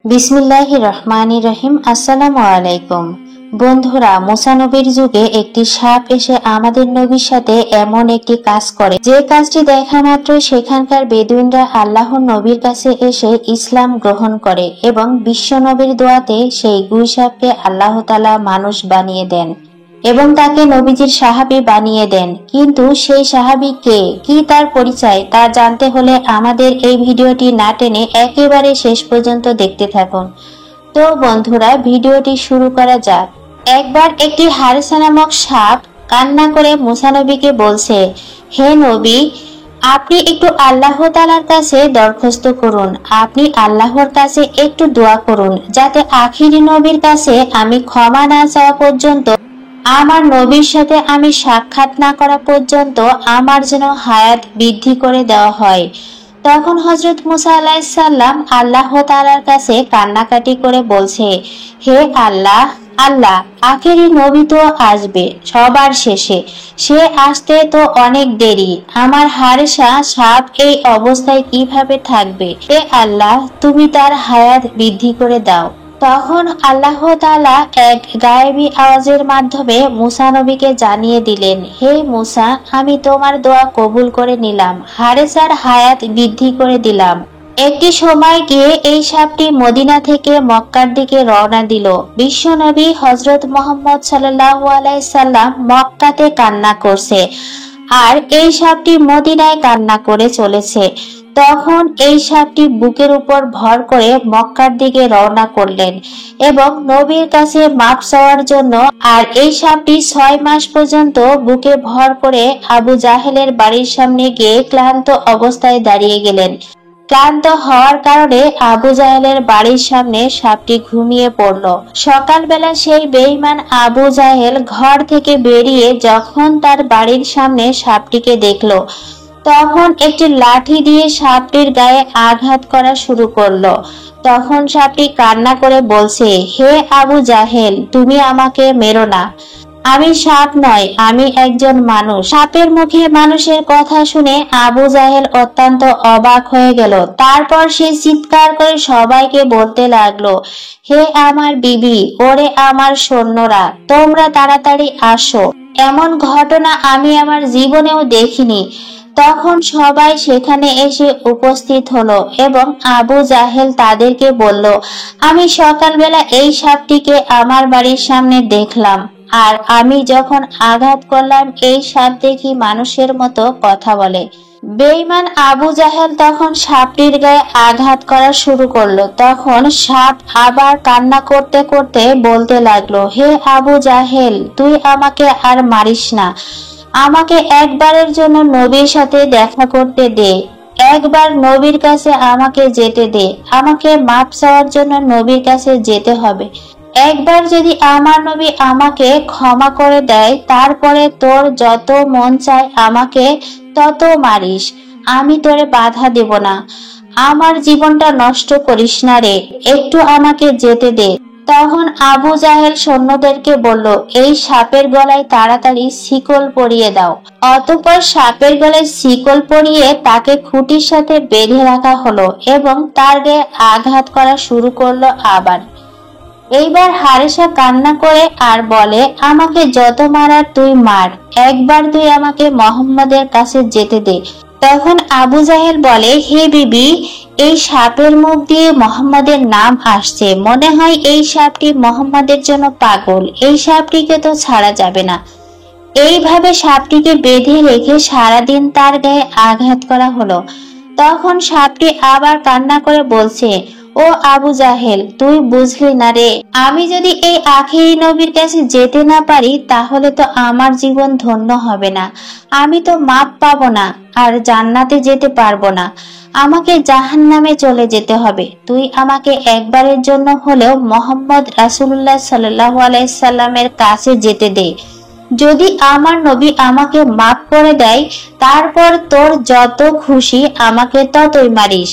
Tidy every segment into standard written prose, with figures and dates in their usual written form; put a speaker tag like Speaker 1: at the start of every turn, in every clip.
Speaker 1: বিসমিল্লাহির রহমানির রহিম। আসসালামু আলাইকুম বন্ধুরা, মুসা নবীর যুগে একটি সাপ এসে আমাদের নবীর সাথে এমন একটি কাজ করে, যে কাজটি দেখা মাত্রই সেখানকার বেদুইনরা আল্লাহর নবীর কাছে এসে ইসলাম গ্রহণ করে এবং বিশ্ব নবীর দোয়াতে সেই গুই সাপকে আল্লাহ তাআলা মানুষ বানিয়ে দেন এবং তাকে নবীজির সাহাবী বানিয়ে দেন। কিন্তু সেই সাহাবী কে, কি তার পরিচয়, তা জানতে হলে আমাদের এই ভিডিওটি না টেনে একেবারে শেষ পর্যন্ত দেখতে থাকুন। তো বন্ধুরা, ভিডিওটি শুরু করা যাক। একবার একটি হারিসা নামক সাপ কান্না করে মুসা নবীকে বলছে, হে নবী, আপনি একটু আল্লাহ তাআলার কাছে দরখাস্ত করুন, আপনি আল্লাহর কাছে একটু দোয়া করুন, যাতে আখিরি নবীর কাছে আমি ক্ষমা না চাওয়া পর্যন্ত, আমার নবীর সাথে আমি সাক্ষাৎ না করা পর্যন্ত আমার যেন হায়াত বৃদ্ধি করে দেওয়া হয়। তখন হযরত মুসা আলাইহিস সালাম আল্লাহ তাআলার কাছে কান্নাকাটি করে বলছে, হে আল্লাহ, আখেরি নবী তো আসবে সবার শেষে, সে আসতে তো অনেক দেরি, আমার হারিসা সাপ এই অবস্থায় কিভাবে থাকবে? হে আল্লাহ, তুমি তার হায়াত বৃদ্ধি করে দাও। তখন আল্লাহ তাআলা এক গায়েবী আওয়াজের মাধ্যমে মুসা নবীকে জানিয়ে দিলেন, হে মুসা, আমি তোমার দোয়া কবুল করে নিলাম, হারিসার হায়াত বৃদ্ধি করে দিলাম। একটি সময় গিয়ে এই সাপটি মদিনা থেকে মক্কার দিকে রওনা দিল। বিশ্ব নবী হযরত মুহাম্মদ সাল্লাল্লাহু আলাইহি সাল্লাম মক্কাতে কান্না করছে, আর এই সাপটি মদিনায় কান্না করে চলেছে। তখন এই সাপটি বুকের উপর ভর করে মক্কার দিকে রওনা করলেন এবং নবীর কাছে মাপ চাওয়ার জন্য। আর এই সাপটি 6 মাস পর্যন্ত বুকে ভর করে আবু জাহেলের বাড়ির সামনে গিয়ে ক্লান্ত অবস্থায় দাঁড়িয়ে গেলেন। ক্লান্ত হওয়ার কারণে আবু জাহেলের বাড়ির সামনে সাপটি ঘুমিয়ে পড়ল। সকালবেলা সেই বেঈমান আবু জাহেল ঘর থেকে বেরিয়ে যখন তার বাড়ির সামনে সাপটিকে দেখল, তখন একটি লাঠি দিয়ে সাপটির গায়ে আঘাত করা শুরু করলো। তখন সাপটি কান্না করে বলছে, হে আবু জাহেল, তুমি আমাকে মেরো না, আমি সাপ নয়, আমি একজন মানুষ। সাপের মুখে মানুষের কথা শুনে আবু জাহেল অত্যন্ত অবাক হয়ে গেল। তারপর সে চিৎকার করে সবাইকে বলতে লাগলো, হে আমার বিবি, ওরে আমার সৈন্যরা, তোমরা তাড়াতাড়ি আসো, এমন ঘটনা আমি আমার জীবনেও দেখিনি। তখন সবাই সেখানে এসে উপস্থিত হলো এবং আবু জাহেল তাদেরকে বলল, আমি সকালবেলা এই সাপটিকে আমার বাড়ির সামনে দেখলাম, আর আমি যখন আঘাত করলাম এই সাপ দেখি মানুষের মতো কথা বলে। বেঈমান আবু জাহেল তখন সাপটির গায়ে আঘাত করা শুরু করলো। তখন সাপ আবার কান্না করতে করতে বলতে লাগলো, হে আবু জাহেল, তুই আমাকে আর মারিস না, আমাকে একবারের জন্য নবীর সাথে দেখা করতে দে, একবার নবীর কাছে আমাকে যেতে দে, আমাকে মাপ চাওয়ার জন্য নবীর কাছে যেতে হবে। একবার যদি আমার নবী আমাকে ক্ষমা করে দেয়, তারপরে তোর যত মন চায় আমাকে তত মারিস, আমি তোরে বাধা দেব না, আমার জীবনটা নষ্ট করিস না রে, একটু আমাকে যেতে দে। তখন আবু জাহেল সৈন্যদেরকে বলল, এই সাপের গলায় তাড়াতাড়ি শিকল পরিয়ে দাও। অতঃপর সাপের গলায় শিকল পরিয়ে তাকে খুঁটির সাথে বেঁধে রাখা হলো এবং তার গায়ে আঘাত করা শুরু করলো আবার। এইবার হারিসা কান্না করে আর বলে, আমাকে যত মারার তুই মার, একবার তুই আমাকে মুহাম্মদের কাছে যেতে দে। তখন আবু জাহেল বলে, হে বিবি, এই সাপের মুখ দিয়ে মুহাম্মদের নাম আসছে, মনে হয় এই সাপটি মুহাম্মদের জন্য পাগল, এই সাপটিকে তো ছাড়া যাবে না। এইভাবে সাপটিকে বেঁধে রেখে সারাদিন তার গায়ে আঘাত করা হলো। তখন সাপটি আবার কান্না করে বলছে, ও আবু জাহেল, তুই বুঝলি না রে, আমি যদি এই আখিরি নবীর কাছে যেতে না পারি তাহলে তো আমার জীবন ধন্য হবে না, আমি তো মাপ পাবো না, আর জান্নাতে যেতে পারবো না, আমাকে জাহান্নামে চলে যেতে হবে। তুই আমাকে একবারের জন্য হলেও মুহাম্মদ রাসূলুল্লাহ সাল্লাল্লাহু আলাইহি সাল্লামের কাছে যেতে দে, যদি আমার নবী আমাকে মাফ করে দেয়, তারপর তোর যত খুশি আমাকে ততই মারিস।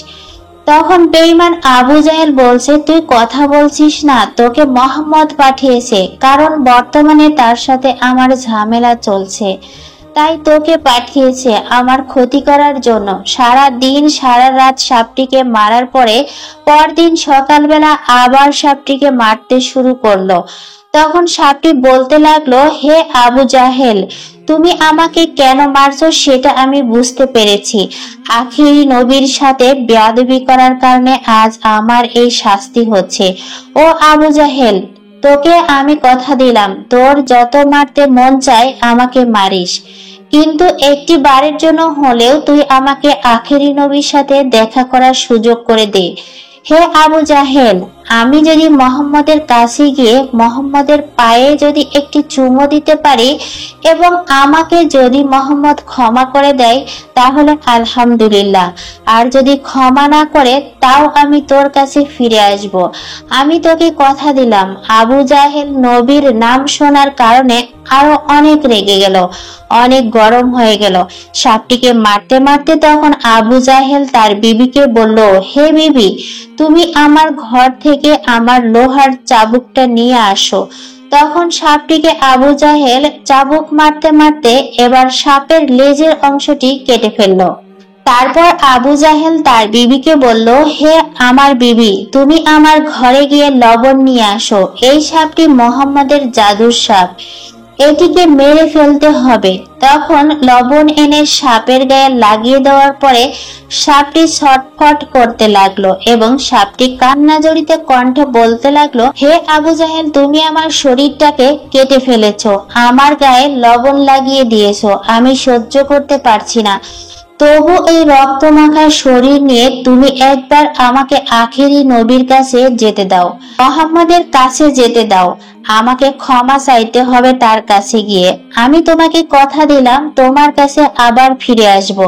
Speaker 1: তখন বেঈমান আবু জাহেল বলছে, তুই কথা বলছিস না, তোকে মুহাম্মদ পাঠিয়েছে, কারণ বর্তমানে তার সাথে আমার ঝামেলা চলছে, তাই তোকে পাঠিয়েছে আমার ক্ষতি করার জন্য। সারা দিন সারা রাত সাপটিকে মারার পরে পরদিন সকালবেলা আবার সাপটিকে মারতে শুরু করলো। তখন সাপটি বলতে লাগলো, হে আবু জাহেল, তুমি আমাকে কেন মারছো সেটা আমি বুঝতে পেরেছি। আখিরি নবীর সাথে বেয়াদবি করার কারণে আজ আমার এই শাস্তি হচ্ছে। ও আবু জাহেল, তোকে আমি কথা দিলাম, তোর যত মারতে মন চায় আমাকে মারিস, কিন্তু একটি বারের জন্য হলেও তুই আমাকে আখেরি নবীর সাথে দেখা করার সুযোগ করে দে। হে আবু জাহেল, আমি যদি মোহাম্মদের কাছে গিয়ে মোহাম্মদের পায়ে যদি একটি চুমো দিতে পারি এবং আমাকে যদি মোহাম্মদ ক্ষমা করে দেয় তাহলে আলহামদুলিল্লাহ, আর যদি ক্ষমা না করে তাও আমি তোর কাছে ফিরে আসব। আমি তোকে কথা দিলাম। আবু জাহেল নবীর নাম শোনার কারণে আরো অনেক রেগে গেল, অনেক গরম হয়ে গেল। সাপটিকে মারতে মারতে তখন আবু জাহেল তার বিবিকে বলল, হে বিবি, তুমি আমার ঘর থেকে আমার লোহার চাবুকটা নিয়ে আসো। তখন সাপটিকে আবু জাহেল চাবুক মারতে মারতে এবার সাপের লেজের অংশটি কেটে ফেললো। তারপর আবু জাহেল তার বিবিকে বলল, হে আমার বিবি, তুমি আমার ঘরে গিয়ে লবণ নিয়ে আসো। এই সাপটি মোহাম্মদের জাদুর সাপ, এটিকে মেরে ফেলতে হবে। তখন লবণ এনে সাপের গায়ে লাগিয়ে দেওয়ার পরে সাপটি ছটফট করতে লাগলো এবং সাপটি কান্না জড়িত কণ্ঠে বলতে লাগলো, হে আবু জাহেল, তুমি আমার শরীরটাকে কেটে ফেলেছো, আমার গায়ে লবণ লাগিয়ে দিয়েছো, আমি সহ্য করতে পারছি না। তবু এই রক্তমাখা শরীর নিয়ে তুমি একবার আমাকে আখেরি নবীর কাছে যেতে দাও, মোহাম্মদের কাছে যেতে দাও। আমাকে ক্ষমা চাইতে হবে তার কাছে গিয়ে। আমি তোমাকে কথা দিলাম তোমার কাছে আবার ফিরে আসব।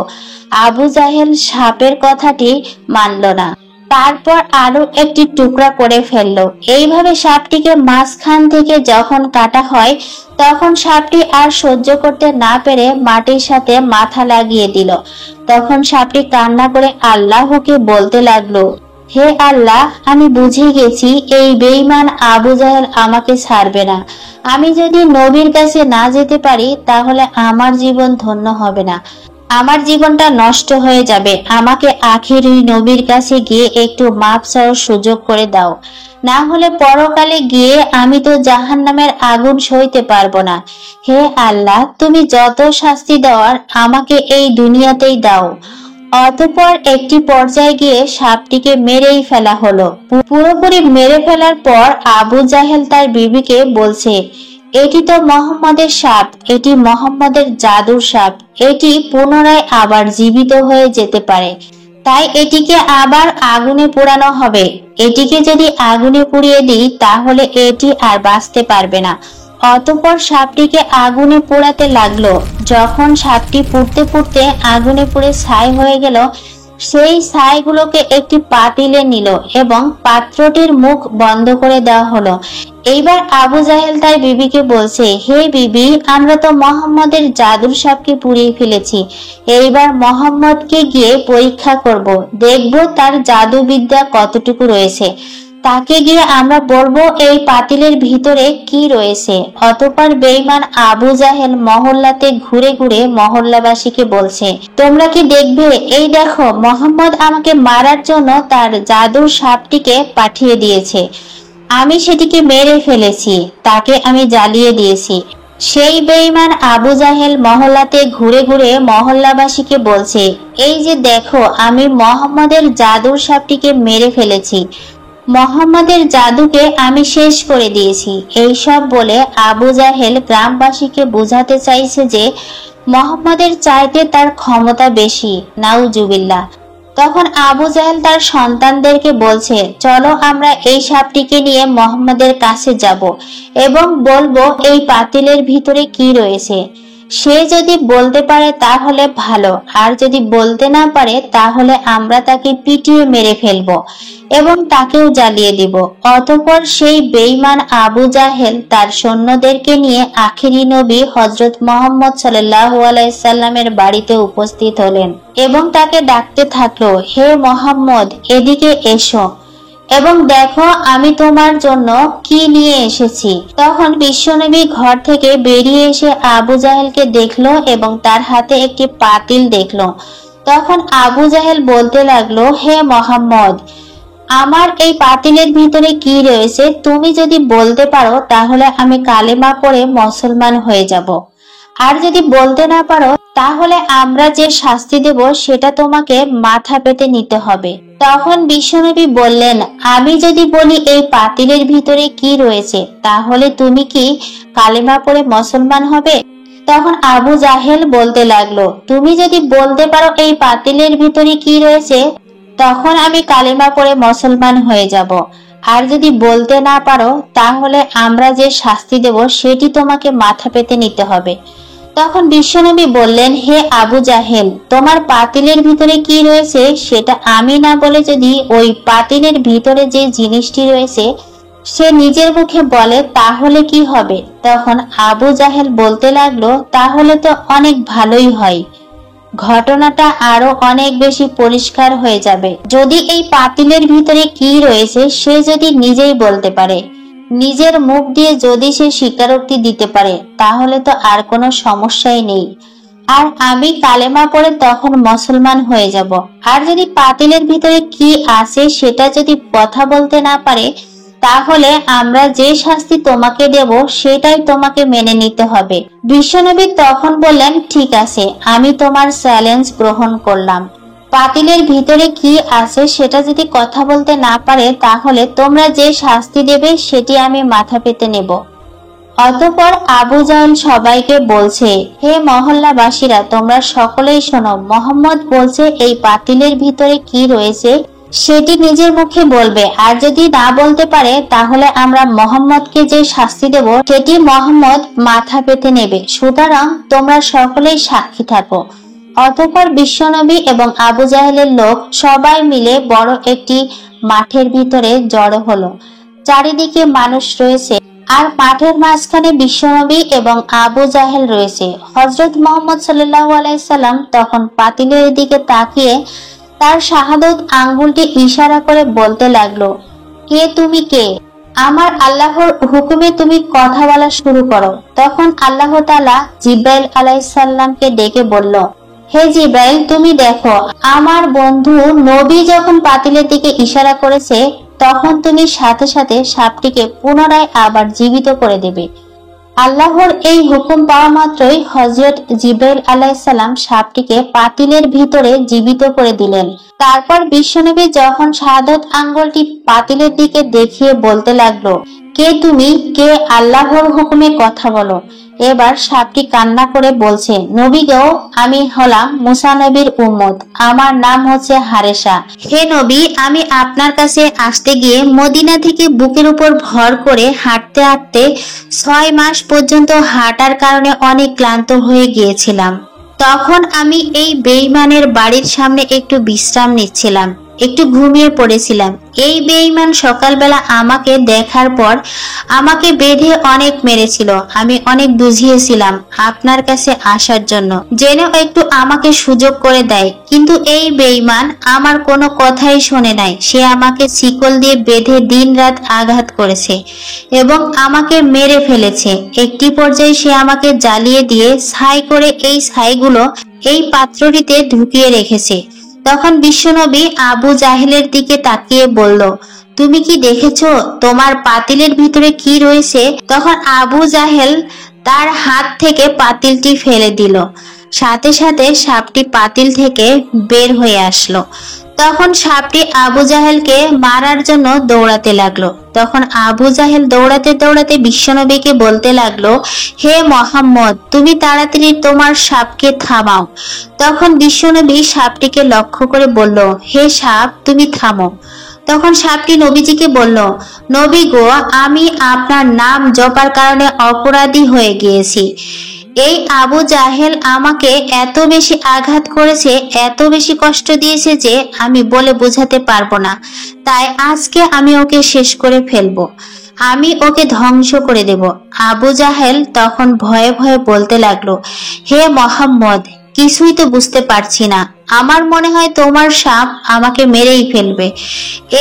Speaker 1: আবু জাহেল সাপের কথাটি মানল না, তারপর আরো একটি টুকরা করে ফেললো। এইভাবে সাপটিকে মাঝখান থেকে যখন কাটা হয় তখন সাপটি আর সহ্য করতে না পেরে মাটির সাথে মাথা লাগিয়ে দিল। তখন সাপটি কান্না করে আল্লাহকে বলতে লাগলো, হে আল্লাহ, আমি বুঝে গেছি এই বেঈমান আবু জাহেল আমাকে ছাড়বে না। আমি যদি নবীর কাছে না যেতে পারি তাহলে আমার জীবন ধন্য হবে না, আমার জীবনটা নষ্ট হয়ে যাবে। আমাকে আখেরি নবীর কাছে গিয়ে একটু মাপ চাওয়ার সুযোগ করে দাও, না হলে পরকালে গিয়ে আমি তো জাহান্নামের আগুন সইতে পারবো না। হে আল্লাহ, তুমি যত শাস্তি দেওয়ার আমাকে এই দুনিয়াতেই দাও। অতঃপর একটি পর্যায়ে গিয়ে সাপটিকে মেরেই ফেলা হলো। পুরোপুরি মেরে ফেলার পর আবু জাহেল তার বিবিকে বলছে, এটি তো মোহাম্মদের সাপ, এটি মোহাম্মদের জাদুর সাপ, এটি পুনরায় আবার জীবিত হয়ে যেতে পারে, তাই এটিকে আবার আগুনে পোড়ানো হবে। এটিকে যদি আগুনে পুড়িয়ে দিই তাহলে এটি আর বাঁচতে পারবে না। অতঃপর সাপটিকে আগুনে পোড়াতে লাগলো। যখন সাপটি পুড়তে পুড়তে আগুনে পুড়ে ছাই হয়ে গেল, সেই ছাইগুলোকে একটি পাতিলে নিল এবং পাত্রটির মুখ বন্ধ করে দেওয়া হলো। এইবার আবু জাহেল তার বিবিকে বলছে, হে বিবি, আমরা তো মোহাম্মদের জাদুর সাপকে পুড়িয়ে ফেলেছি। এইবার মোহাম্মদকে গিয়ে পরীক্ষা করব, দেখব তার জাদুবিদ্যা কতটুকু রয়েছে। তাকে গিয়ে আমরা বলবো এই পাতিলের ভিতরে কি রয়েছে। অতঃপর বেঈমান আবু জাহেল মহল্লাতে ঘুরে ঘুরে মহল্লাবাসীকে বলছে, তোমরা কি দেখবে, এই দেখো মোহাম্মদ আমাকে মারার জন্য তার জাদুর সাপটিকে পাঠিয়ে দিয়েছে, আমি সেটিকে মেরে ফেলেছি, তাকে আমি জ্বালিয়ে দিয়েছি। সেই বেঈমান আবু জাহেল মহল্লাতে ঘুরে ঘুরে মহল্লাবাসীকে বলছে, এই যে দেখো, আমি মোহাম্মদের জাদুর সাপটিকে মেরে ফেলেছি, মোহাম্মদের জাদুকে আমি শেষ করে দিয়েছি। এই সব বলে আবু জাহেল গ্রামবাসীকে বোঝাতে চাইছে যে মোহাম্মদের চাইতে তার ক্ষমতা বেশি। নাউজুবিল্লাহ। তখন আবু জাহেল তার সন্তানদেরকে বলছে, চলো আমরা এই সাপটিকে নিয়ে মোহাম্মদের কাছে যাব এবং বলবো এই পাতিলের ভিতরে কি রয়েছে। সে যদি বলতে পারে তাহলে ভালো, আর যদি বলতে না পারে তাহলে আমরা তাকে পিটিয়ে মেরে ফেলবো এবং তাকেও জ্বালিয়ে দিব। অতঃপর সেই বেঈমান আবু জাহেল তার সৈন্যদেরকে নিয়ে আখেরি নবী হযরত মুহাম্মদ সাল্লাল্লাহু আলাইহি সাল্লামের বাড়িতে উপস্থিত হলেন এবং তাকে ডাকতে থাকলো, হে মুহাম্মদ, এদিকে এসো। এবং দেখো আমি তোমার জন্য কি নিয়ে এসেছি। তখন বিশ্বনবী ঘর থেকে বেরিয়ে এসে আবু জাহেলকে দেখলো এবং তার হাতে একটি পাতিল দেখলো। তখন আবু জাহেল বলতে লাগলো, হে মোহাম্মদ, আমার এই পাতিলের ভিতরে কি রয়েছে তুমি যদি বলতে পারো তাহলে আমি কালেমা পড়ে মুসলমান হয়ে যাব, আর যদি বলতে না পারো তাহলে আমরা যে শাস্তি দেব সেটা তোমাকে মাথা পেতে নিতে হবে। তখন বিশ্বনবী বললেন, আমি যদি বলি এই পাতিলের ভিতরে কি রয়েছে তাহলে তুমি কি কালেমা পড়ে মুসলমান হবে? তখন আবু জাহেল বলতে লাগলো, তুমি যদি বলতে পারো এই পাতিলের ভিতরে কি রয়েছে তখন আমি কালেমা পড়ে মুসলমান হয়ে যাব, আর যদি বলতে না পারো তাহলে আমরা যে শাস্তি দেব সেটি তোমাকে মাথা পেতে নিতে হবে। তখন বিশ্বনবী বললেন, হে আবু জাহেল, তোমার পাতিলের ভিতরে কি রয়েছে সেটা আমি না বলে যদি ওই পাতিলের ভিতরে যে জিনিসটি রয়েছে সে নিজের মুখে বলে তাহলে কি হবে? তখন আবু জাহেল বলতে লাগলো, তাহলে তো অনেক ভালোই হয়, ঘটনাটা আরো অনেক বেশি পরিষ্কার হয়ে যাবে যদি এই পাতিলের ভিতরে কি রয়েছে সে যদি নিজেই বলতে পারে, নিজের মুখ দিয়ে যদি সে স্বীকারোক্তি দিতে পারে তাহলে তো আর কোনো সমস্যাই নেই, আর আমি কালেমা পড়ে তখন মুসলমান হয়ে যাব। আর যদি পাতিলের ভিতরে কি আছে সেটা যদি কথা বলতে না পারে তাহলে আমরা যে শাস্তি তোমাকে দেব সেটাই তোমাকে মেনে নিতে হবে। বিশ্বনবী তখন বললেন, ঠিক আছে, আমি তোমার চ্যালেঞ্জ গ্রহণ করলাম। পাতিলের ভিতরে কি আছে সেটা যদি কথা বলতে না পারে তাহলে তোমরা যে শাস্তি দেবে সেটি আমি মাথা পেতে নেব। অতঃপর আবু জাহেল সবাইকে বলছে, হে মহল্লাবাসীরা, তোমরা সকলেই শোনো, মোহাম্মদ বলছে এই পাতিলের ভিতরে কি রয়েছে সেটি নিজের মুখে বলবে, আর যদি না বলতে পারে তাহলে আমরা মোহাম্মদকে যে শাস্তি দেব সেটি মোহাম্মদ মাথা পেতে নেবে, সুতরাং তোমরা সকলেই সাক্ষী থাকো। অতঃপর বিশ্বনবী এবং আবু জাহেলের লোক সবাই মিলে বড় একটি মাঠের ভিতরে জড়ো হলো। চারিদিকে মানুষ রয়েছে আর মাঠের মাঝখানে বিশ্বনবী এবং আবু জাহেল রয়েছে। হযরত মুহাম্মদ সাল্লাল্লাহু আলাইহি সাল্লাম তখন পাতিলের দিকে তাকিয়ে তার শাহাদত আঙ্গুলটি ইশারা করে বলতে লাগলো, কে তুমি কে? আমার আল্লাহর হুকুমে তুমি কথা বলা শুরু করো। তখন আল্লাহ তাআলা জিব্রাইল আলাইহিস সালামকে ডেকে বলল, হে জিব্রাইল, তুমি দেখো আমার বন্ধু নবী যখন পাতিলের দিকে ইশারা করেছে তখন তুমি সাথে সাথে সাপটিকে পুনরায় আবার জীবিত করে দেবে। আল্লাহর এই হুকুম পাওয়া মাত্রই হযরত জিব্রাইল আলাইহিস সালাম সাপটিকে পাতিলের ভিতরে জীবিত করে দিলেন। তারপর বিশ্বনবী যখন শাহাদত আঙ্গুলটি পাতিলের দিকে দেখিয়ে বলতে লাগলো, কে তুমি? কে আল্লাহর হুকুমে কথা বলো। এবার সাপটি কান্না করে বলছে, নবী গো, আমি হলাম মুসা নবীর উম্মত, আমার নাম হচ্ছে হারেসা। হে নবী, আমি আপনার কাছে আসতে গিয়ে মদিনা থেকে বুকের উপর ভর করে হাঁটতে হাঁটতে 6 মাস পর্যন্ত হাঁটার কারণে অনেক ক্লান্ত হয়ে গিয়েছিলাম। তখন আমি এই বেঈমানের বাড়ির সামনে একটু বিশ্রাম নিচ্ছিলাম, একটু ঘুমিয়ে পড়েছিলাম। এই বেঈমান সকালবেলা আমাকে দেখার পর আমাকে বেঁধে অনেক মেরেছিল। আমি অনেক বুঝিয়েছিলাম আপনার কাছে আসার জন্য, যেন একটু আমাকে সুযোগ করে দেয়, কিন্তু এই বেঈমান আমার কোনো কথাই শোনে নাই। সে আমাকে শিকল দিয়ে বেঁধে দিনরাত আঘাত করেছে এবং আমাকে মেরে ফেলেছে। একটি পর্যায়ে সে আমাকে জ্বালিয়ে দিয়ে ছাই করে এই ছাইগুলো এই পাত্রটিতে ঢুকিয়ে রেখেছে। তখন বিশ্বনবী আবু জাহেলের দিকে তাকিয়ে বলল, তুমি কি দেখেছো তোমার পাতিলের ভিতরে কি রয়েছে? তখন আবু জাহেল তার হাত থেকে পাতিলটি ফেলে দিল, সাথে সাথে সাপটি পাতিল থেকে বের হয়ে আসলো। তখন সাপটি আবু জাহেলকে মারার জন্য দৌড়াতে লাগলো। তখন আবু জাহেল দৌড়াতে দৌড়াতে বিশ্বনবীকে বলতে লাগলো, হে মোহাম্মদ, তুমি তাড়াতাড়ি তোমার সাপকে থামাও। তখন বিশ্বনবী সাপটিকে লক্ষ্য করে বলল, হে সাপ, তুমি থামো। তখন সাপটি নবীজিকে বলল, নবী গো, আমি আপনার নাম জপার কারণে অপরাধী হয়ে গিয়েছি। এই আবু জাহেল আমাকে এত বেশি আঘাত করেছে, এত বেশি কষ্ট দিয়েছে যে আমি বলে বোঝাতে পারবো না। তাই আজকে আমি ওকে শেষ করে ফেলবো, আমি ওকে ধ্বংস করে দেব। আবু জাহেল তখন ভয়ে ভয়ে বলতে লাগলো, হে মোহাম্মদ, কিছুই তো বুঝতে পারছি না। আমার মনে হয় তোমার সাপ আমাকে মেরেই ফেলবে।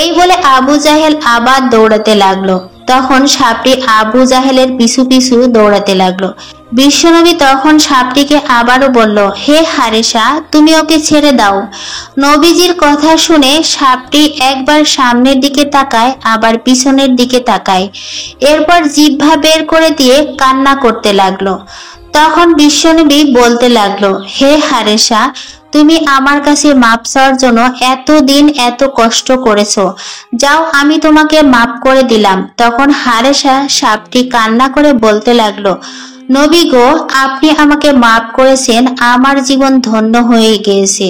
Speaker 1: এই বলে আবু জাহেল আবার দৌড়াতে লাগলো। তখন সাপটি আবু জাহেলের পিছু পিছু দৌড়াতে লাগলো। বিশ্বনবী তখন সাপটিকে আবারও বলল, হে হারেসা, তুমি ওকে ছেড়ে দাও। নবীজির কথা শুনে সাপটি একবার সামনের দিকে তাকায়, আবার পিছনের দিকে তাকায়, এরপর জিহ্বা বের করে দিয়ে কান্না করতে লাগলো। তখন বিশ্বনবী বলতে লাগলো, হে হারেসা, তুমি আমার কাছে মাপ চাওয়ার জন্য এতদিন এত কষ্ট করেছো, যাও আমি তোমাকে মাপ করে দিলাম। তখন হারেসা সাপটি কান্না করে বলতে লাগলো, নবী গো, আপনি আমাকে মাপ করেছেন, আমার জীবন ধন্য হয়ে গিয়েছে।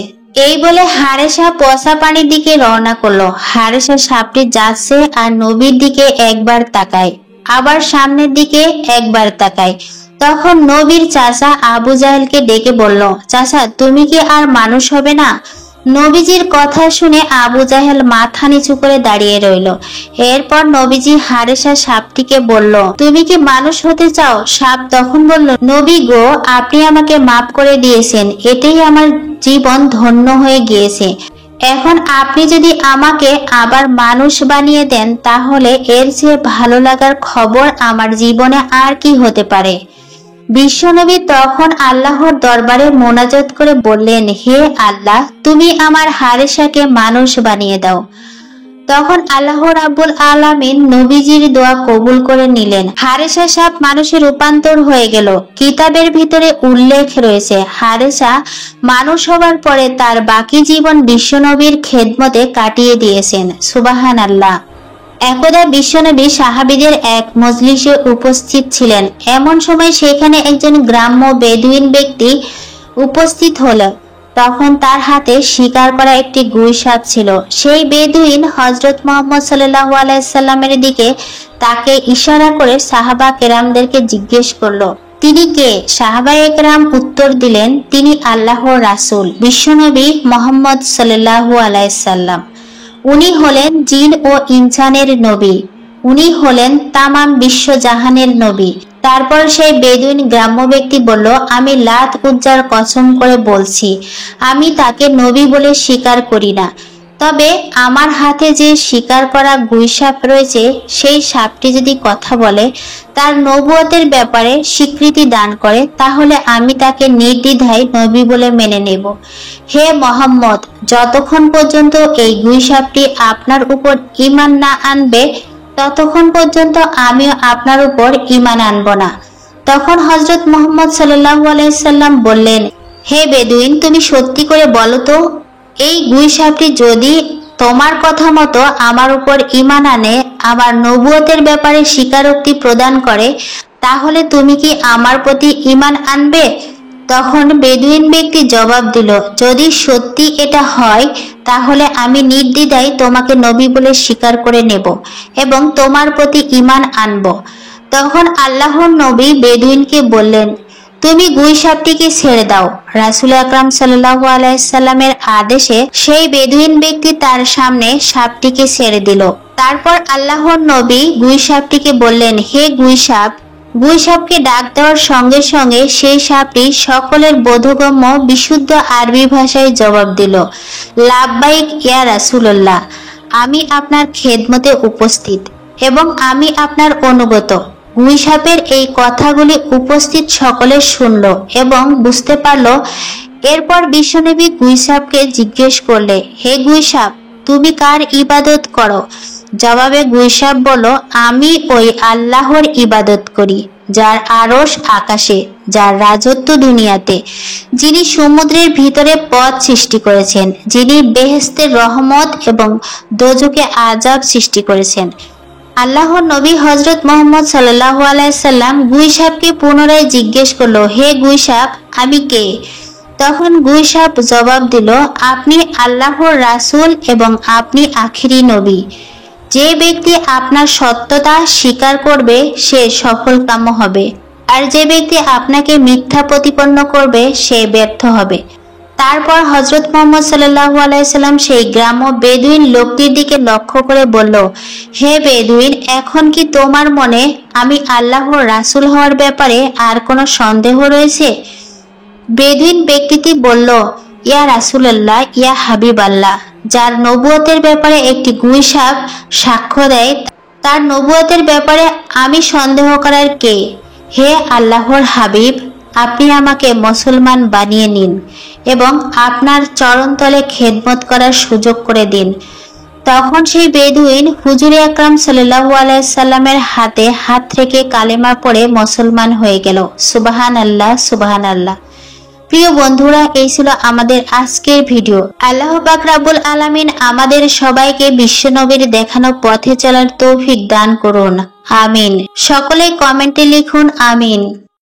Speaker 1: এই বলে হারেসা পচা পানির দিকে রওনা করলো। হারেসা সাপটি যাচ্ছে আর নবীর দিকে একবার তাকায়, আবার সামনের দিকে একবার তাকায়। তখন নবীর চাচা আবু জাহেলকে ডেকে বলল, চাচা, তুমি কি আর মানুষ হবে না? নবীজির কথা শুনে আবু জাহেল মাথা নিচু করে দাঁড়িয়ে রইল। এরপর নবীজি হারেসা সাপটিকে বলল, তুমি কি মানুষ হতে চাও? সাপ তখন বলল, নবী গো, আপনি আমাকে মাফ করে দিয়েছেন, এতেই আমার জীবন ধন্য হয়ে গিয়েছে। এখন আপনি যদি আমাকে আবার মানুষ বানিয়ে দেন, তাহলে এর চেয়ে ভালো লাগার খবর আমার জীবনে আর কি হতে পারে। বিশ্বনবী তখন আল্লাহর দরবারে মোনাজাত করে বললেন, হে আল্লাহ, তুমি আমার হারেসাকে মানুষ বানিয়ে দাও। তখন আল্লাহ রাব্বুল আলামিন নবীজির দোয়া কবুল করে নিলেন। হারেসা সাপ মানুষে রূপান্তর হয়ে গেল। কিতাবের ভিতরে উল্লেখ রয়েছে, হারেসা মানুষ হবার পরে তার বাকি জীবন বিশ্বনবীর খেদমতে কাটিয়ে দিয়েছেন। সুবহানাল্লাহ। একদা বিশ্বনবী সাহাবীদের এক মজলিসে উপস্থিত ছিলেন। এমন সময় সেখানে একজন গ্রাম্য বেদুইন ব্যক্তি উপস্থিত হলো। তখন তার হাতে শিকার করা একটি গুই সাপ ছিল। সেই বেদুইন হযরত মুহাম্মদ সাল্লাল্লাহু আলাইহি সাল্লামের দিকে তাকে ইশারা করে সাহাবা কেরামদেরকে জিজ্ঞেস করলো, তিনি কে? সাহাবায়ে কেরাম উত্তর দিলেন, তিনি আল্লাহর রাসূল বিশ্বনবী মুহাম্মদ সাল্লাল্লাহু আলাইহি সাল্লাম। উনি হলেন জিন ও ইনসানের নবী। উনি হলেন তামাম বিশ্বজাহানের নবী। তারপর সেই বেদুইন গ্রাম্য ব্যক্তি বলল, আমি লাত উজ্জার কসম করে বলছি, আমি তাকে নবী বলে স্বীকার করি না। তবে আমার হাতে যে শিকার করা গুই সাপ রয়েছে, সেই সাপটি যদি কথা বলে, তার নবুয়তের ব্যাপারে স্বীকৃতি দান করে, তাহলে আমি তাকে নির্দ্বিধায় নবী বলে মেনে নেব। হে মোহাম্মদ, যতক্ষণ পর্যন্ত এই গুই সাপটি আপনার উপর ঈমান না আনবে, ততক্ষণ পর্যন্ত আমিও আপনার উপর ঈমান আনব না। তখন হযরত মুহাম্মদ সাল্লাল্লাহু আলাইহি সাল্লাম বললেন, হে বেদুইন, তুমি সত্যি করে বলো তো, এই গুই সাপটি যদি তোমার কথা মতো আমার উপর ঈমান আনে, আমার নবুয়তের ব্যাপারে স্বীকারোক্তি প্রদান করে, তাহলে তুমি কি আমার প্রতি ঈমান আনবে? তখন বেদুইন ব্যক্তি জবাব দিল, যদি সত্যি এটা হয়, তাহলে আমি নির্দ্বিধায় তোমাকে নবী বলে স্বীকার করে নেব এবং তোমার প্রতি ঈমান আনব। তখন আল্লাহর নবী বেদুইনকে বললেন, তুমি গুই সাপটিকে ছেড়ে দাও। রাসূল আকরাম সাল্লাল্লাহু আলাইহি সাল্লামের আদেশে সেই বেদুইন ব্যক্তি তার সামনে সাপটিকে ছেড়ে দিল। তারপর আল্লাহর নবী গুই সাপটিকে বললেন, হে গুই সাপ। গুই সাপকে ডাক দেওয়ার সঙ্গে সঙ্গে সেই সাপটি সকলের বোধগম্য বিশুদ্ধ আরবি ভাষায় জবাব দিল, লাব্বাইক ইয়া রাসূলুল্লাহ, আমি আপনার খেদমতে উপস্থিত এবং আমি আপনার অনুগত। গুই সাপের এই কথাগুলি উপস্থিত সকলে শুনল এবং বুঝতে পারল। এরপর বিশ্বনবী গুই সাপকে জিজ্ঞেস করলে, হে গুই সাপ, তুমি কার ইবাদত করো? জবাবে গুই সাপ বলল, আমি ওই আল্লাহর ইবাদত করি, যার আরশ আকাশে, যার রাজত্ব দুনিয়াতে, যিনি সমুদ্রের ভিতরে পথ সৃষ্টি করেছেন, যিনি বেহেশতের রহমত এবং দোজখে আযাব সৃষ্টি করেছেন। আল্লাহর নবী হযরত মুহাম্মদ সাল্লাল্লাহু আলাইহি সাল্লাম গুই সাপকে পুনরায় জিজ্ঞেস করলো, হে গুই সাপ, আমি কে? তখন গুই সাপ জবাব দিল, আপনি আল্লাহর রাসূল এবং আপনি আখিরি নবী। যে ব্যক্তি আপনার সত্যতা স্বীকার করবে, সে সফলকাম হবে, আর যে ব্যক্তি আপনাকে মিথ্যা প্রতিপন্ন করবে, সে ব্যর্থ হবে। তারপর হযরত মুহাম্মদ সাল্লাল্লাহু আলাইহি সাল্লাম সেই গ্রাম্য বেদুইন লোকটির দিকে লক্ষ্য করে বলল, হে বেদুইন, এখন কি তোমার মনে আমি আল্লাহর রাসূল হওয়ার ব্যাপারে আর কোনো সন্দেহ রয়েছে? বেদুইন ব্যক্তিটি বলল, ইয়া রাসূলুল্লাহ, ইয়া হাবিবাল্লাহ, যার নবুয়তের ব্যাপারে একটি গুই সাপ সাক্ষ্য দেয়, তার নবুয়তের ব্যাপারে আমি সন্দেহ করার কে? হে আল্লাহর হাবিব, আপনি আমাকে মুসলমান বানিয়ে নিন এবং আপনার চরণতলে খেদমত করার সুযোগ করে দিন। তখন সেই বেদুইন হুজুর আকরাম সাল্লাল্লাহু আলাইহি সাল্লামের হাতে হাত রেখে কালেমা পড়ে মুসলমান হয়ে গেল। সুবহানাল্লাহ, সুবহানাল্লাহ। প্রিয় বন্ধুরা, এই ছিল আমাদের আজকের ভিডিও। আল্লাহ পাক রব্বুল আলামিন আমাদের সবাইকে বিশ্বনবীর দেখানো পথে চলার তৌফিক দান করুন। আমিন। সকলে কমেন্টে লিখুন আমিন।